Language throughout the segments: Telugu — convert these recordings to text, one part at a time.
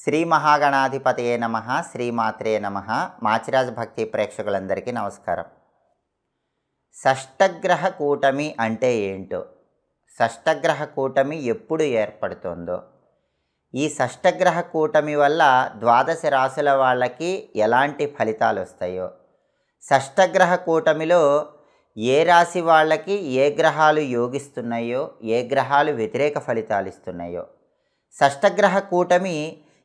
శ్రీ మహాగణాధిపతయే నమః, శ్రీమాత్రే నమః. మాచిరాజ్ భక్తి ప్రేక్షకులందరికీ నమస్కారం. షష్టగ్రహ కూటమి అంటే ఏంటో, షష్టగ్రహ కూటమి ఎప్పుడు ఏర్పడుతుందో, ఈ షష్టగ్రహ కూటమి వల్ల ద్వాదశ రాశుల వాళ్ళకి ఎలాంటి ఫలితాలు వస్తాయో, షష్టగ్రహ కూటమిలో ఏ రాశి వాళ్ళకి ఏ గ్రహాలు యోగిస్తున్నాయో, ఏ గ్రహాలు వ్యతిరేక ఫలితాలు ఇస్తున్నాయో, షష్టగ్రహ కూటమి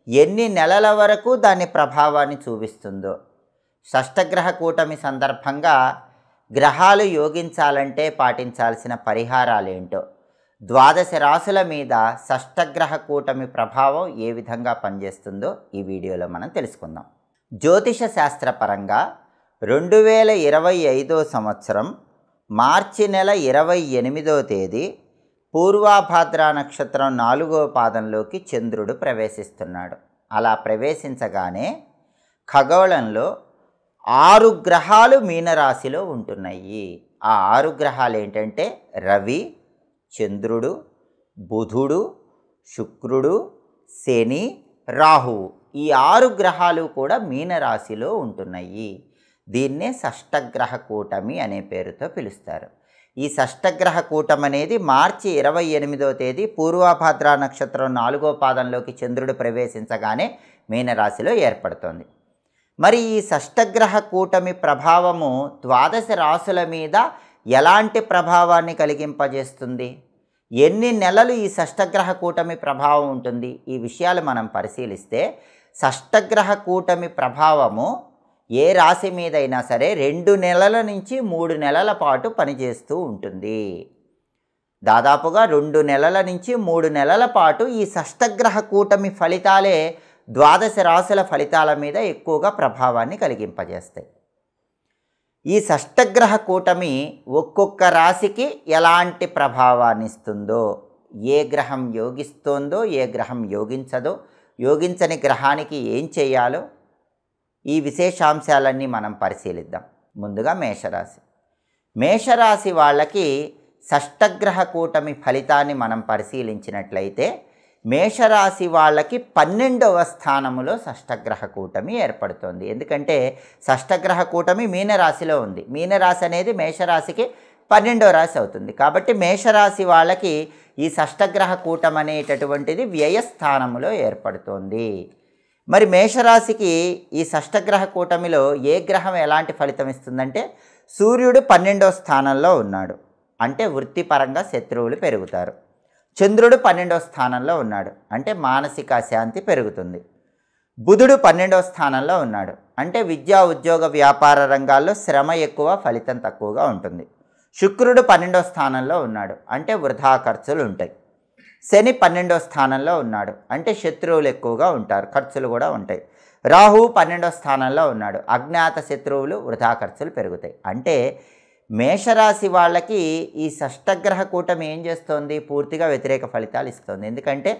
ఎన్ని నెలల వరకు దాని ప్రభావాన్ని చూపిస్తుందో, షష్టగ్రహ కూటమి సందర్భంగా గ్రహాలు యోగించాలంటే పాటించాల్సిన పరిహారాలేంటో, ద్వాదశ రాశుల మీద షష్టగ్రహ కూటమి ప్రభావం ఏ విధంగా పనిచేస్తుందో ఈ వీడియోలో మనం తెలుసుకుందాం. జ్యోతిష శాస్త్రపరంగా 2025 సంవత్సరం మార్చి నెల 28వ తేదీ పూర్వాభాద్ర నక్షత్రం 4వ పాదంలోకి చంద్రుడు ప్రవేశిస్తున్నాడు. అలా ప్రవేశించగానే ఖగోళంలో 6 గ్రహాలు మీనరాశిలో ఉంటున్నాయి. ఆ 6 గ్రహాలు ఏంటంటే రవి, చంద్రుడు, బుధుడు, శుక్రుడు, శని, రాహువు. ఈ 6 గ్రహాలు కూడా మీనరాశిలో ఉంటున్నాయి. దీన్నే షష్టగ్రహ కూటమి అనే పేరుతో పిలుస్తారు. ఈ షష్టగ్రహ కూటమి అనేది మార్చి 28వ తేదీ పూర్వభాద్ర నక్షత్రం 4వ పాదంలోకి చంద్రుడు ప్రవేశించగానే మీనరాశిలో ఏర్పడుతోంది. మరి ఈ షష్టగ్రహ కూటమి ప్రభావము ద్వాదశ రాశుల మీద ఎలాంటి ప్రభావాన్ని కలిగింపజేస్తుంది, ఎన్ని నెలలు ఈ షష్టగ్రహ కూటమి ప్రభావం ఉంటుంది, ఈ విషయాలు మనం పరిశీలిస్తే షష్టగ్రహ కూటమి ప్రభావము ఏ రాశి మీదైనా సరే 2 నెలల నుంచి 3 నెలల పాటు పనిచేస్తూ ఉంటుంది. దాదాపుగా 2 నెలల నుంచి 3 నెలల పాటు ఈ షష్టగ్రహ కూటమి ఫలితాలే ద్వాదశ రాశుల ఫలితాల మీద ఎక్కువగా ప్రభావాన్ని కలిగింపజేస్తాయి. ఈ షష్టగ్రహ కూటమి ఒక్కొక్క రాశికి ఎలాంటి ప్రభావాన్ని ఇస్తుందో, ఏ గ్రహం యోగిస్తోందో, ఏ గ్రహం యోగించదో, యోగించని గ్రహానికి ఏం చేయాలో, ఈ విశేషాంశాలన్నీ మనం పరిశీలిద్దాం. ముందుగా మేషరాశి వాళ్ళకి షష్టగ్రహ కూటమి ఫలితాన్ని మనం పరిశీలించినట్లయితే మేషరాశి వాళ్ళకి 12వ స్థానములో షష్టగ్రహ కూటమి ఏర్పడుతుంది. ఎందుకంటే షష్టగ్రహ కూటమి మీనరాశిలో ఉంది. మీనరాశి అనేది మేషరాశికి 12వ రాశి అవుతుంది. కాబట్టి మేషరాశి వాళ్ళకి ఈ షష్టగ్రహ కూటమి అనేటటువంటిది వ్యయస్థానములో ఏర్పడుతుంది. మరి మేషరాశికి ఈ షష్టగ్రహ కూటమిలో ఏ గ్రహం ఎలాంటి ఫలితం ఇస్తుందంటే సూర్యుడు 12వ స్థానంలో ఉన్నాడు, అంటే వృత్తిపరంగా శత్రువులు పెరుగుతారు. చంద్రుడు 12వ స్థానంలో ఉన్నాడు, అంటే మానసిక శాంతి పెరుగుతుంది. బుధుడు 12వ స్థానంలో ఉన్నాడు, అంటే విద్యా ఉద్యోగ వ్యాపార రంగాల్లో శ్రమ ఎక్కువ, ఫలితం తక్కువగా ఉంటుంది. శుక్రుడు 12వ స్థానంలో ఉన్నాడు, అంటే వృధా ఖర్చులు ఉంటాయి. శని 12వ స్థానంలో ఉన్నాడు, అంటే శత్రువులు ఎక్కువగా ఉంటారు, ఖర్చులు కూడా ఉంటాయి. రాహువు 12వ స్థానంలో ఉన్నాడు, అజ్ఞాత శత్రువులు, వృధా ఖర్చులు పెరుగుతాయి. అంటే మేషరాశి వాళ్ళకి ఈ షష్టగ్రహ కూటమి ఏం చేస్తోంది, పూర్తిగా వ్యతిరేక ఫలితాలు ఇస్తుంది. ఎందుకంటే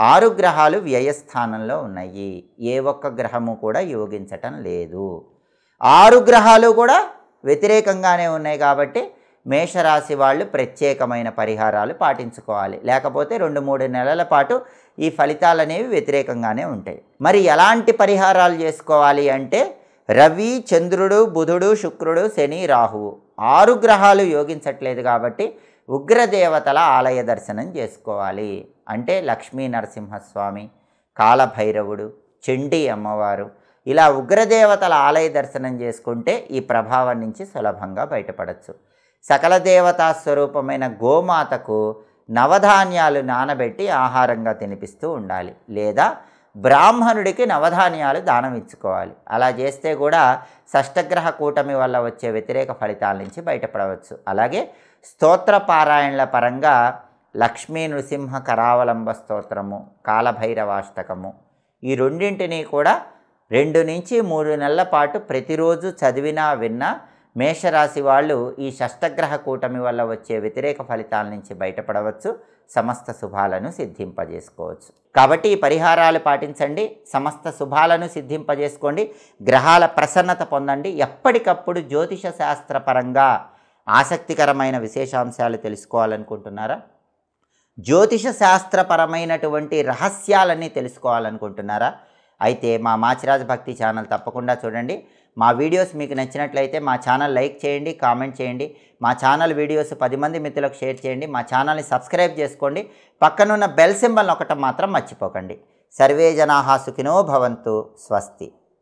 6 గ్రహాలు వ్యయస్థానంలో ఉన్నాయి, ఏ ఒక్క గ్రహము కూడా యోగించటం లేదు. 6 గ్రహాలు కూడా వ్యతిరేకంగానే ఉన్నాయి. కాబట్టి మేషరాశి వాళ్ళు ప్రత్యేకమైన పరిహారాలు పాటించుకోవాలి, లేకపోతే 2-3 నెలల పాటు ఈ ఫలితాలు అనేవి వ్యతిరేకంగానే ఉంటాయి. మరి ఎలాంటి పరిహారాలు చేసుకోవాలి అంటే రవి, చంద్రుడు, బుధుడు, శుక్రుడు, శని, రాహువు 6 గ్రహాలు యోగించట్లేదు కాబట్టి ఉగ్రదేవతల ఆలయ దర్శనం చేసుకోవాలి. అంటే లక్ష్మీ నరసింహస్వామి, కాలభైరవుడు, చండీ అమ్మవారు, ఇలా ఉగ్రదేవతల ఆలయ దర్శనం చేసుకుంటే ఈ ప్రభావం నుంచి సులభంగా బయటపడవచ్చు. సకల దేవతా స్వరూపమైన గోమాతకు నవధాన్యాలు నానబెట్టి ఆహారంగా తినిపిస్తూ ఉండాలి, లేదా బ్రాహ్మణుడికి నవధాన్యాలు దానం ఇచ్చుకోవాలి. అలా చేస్తే కూడా షష్టగ్రహ కూటమి వల్ల వచ్చే వ్యతిరేక ఫలితాల నుంచి బయటపడవచ్చు. అలాగే స్తోత్ర పారాయణల పరంగా లక్ష్మీ నృసింహ కరావలంబ స్తోత్రము, కాలభైరవాష్టకము, ఈ రెండింటినీ కూడా 2 నుంచి 3 నెలల పాటు ప్రతిరోజు చదివినా విన్నా మేషరాశి వాళ్ళు ఈ షష్టగ్రహ కూటమి వల్ల వచ్చే వ్యతిరేక ఫలితాల నుంచి బయటపడవచ్చు, సమస్త శుభాలను సిద్ధింపజేసుకోవచ్చు. కాబట్టి ఈ పరిహారాలు పాటించండి, సమస్త శుభాలను సిద్ధింపజేసుకోండి, గ్రహాల ప్రసన్నత పొందండి. ఎప్పటికప్పుడు జ్యోతిష శాస్త్రపరంగా ఆసక్తికరమైన విశేషాంశాలు తెలుసుకోవాలనుకుంటున్నారా? జ్యోతిష శాస్త్రపరమైనటువంటి రహస్యాలన్నీ తెలుసుకోవాలనుకుంటున్నారా? అయితే మా మాచిరాజు భక్తి ఛానల్ తప్పకుండా చూడండి. మా వీడియోస్ మీకు నచ్చినట్లయితే మా ఛానల్ లైక్ చేయండి, కామెంట్ చేయండి. మా ఛానల్ వీడియోస్ 10 మంది మిత్రులకు షేర్ చేయండి. మా ఛానల్ని సబ్స్క్రైబ్ చేసుకోండి. పక్కనున్న బెల్ సింబల్ నొక్కటం మాత్రం మర్చిపోకండి. సర్వే జనాః సుఖినో భవంతు. స్వస్తి.